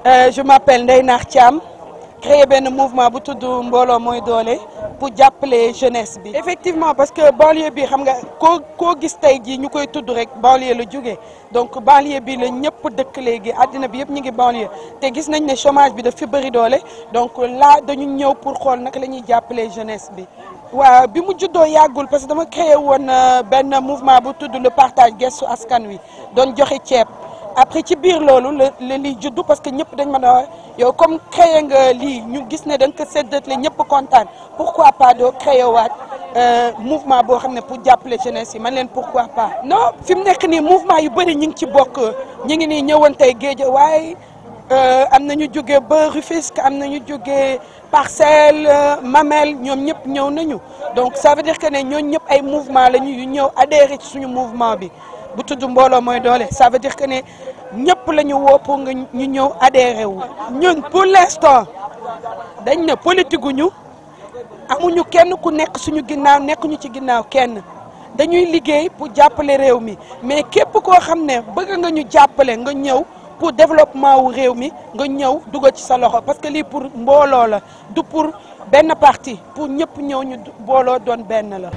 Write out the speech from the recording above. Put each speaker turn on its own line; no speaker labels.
Je m'appelle Ndeye Nar Thiam, créé un mouvement bu tudd Mbolo Moy Doole pour jàppale jeunesse bi. Effectivement parce que banlieue bi xam nga koo gis tey jii ñu koy tudd rek banlieue la jógee donc banlieue bi la ñëpp dëkk léegi àddina bi yëpp ñu ngi banlieue te gis nañ ne chômage bi daf fi bëri doole donc là dañu ñëw pour xool naka la ñuy jàppale jeunesse bi. waaw bi mu juddoo yàggul parce que dama créé woon benn mouvement bu tudd le partage gestu askan wi doon joxe ceeb. Après ci biir loolu la lii juddu parce que ñëpp dañ mën a yow comme créé nga lii ñu gis ne da nga ko séddale ñëpp kontaan pourquoi pas doo créé waat mouvement boo xam ne pour jàppale jeunesse yi man leen pourquoi pas. non fi mu nekk nii mouvement yu bëri ñu ngi ci bokk ñu ngi nii ñëwoon tey Guédiawaye am na ñu jógee ba Rufisque am na ñu jógee Parcelles Mamelles ñoom ñëpp ñëw nañu donc ça veut dire que ne ñooñu ñëpp ay mouvement la ñu yu ñëw adhéré ci suñu mouvement bi. bu tudd Mbolo Moy Doole ça veut dire que ne ñëpp la ñu woo pour nga ñu ñëw adhéré wu. ñun pour l'instant dañ ne politique gu ñu amuñu kenn ku nekk suñu ginnaaw nekkuñu ci ginnaaw kenn dañuy liggéey pour jàppale réew mi mais képp koo xam ne bëgg nga ñu jàppale nga ñëw pour développement wu réew mi nga ñëw dugal ci sa loxo parce que lii pour mbooloo la du pour benn parti pour ñëpp ñëw ñu booloo doon benn la.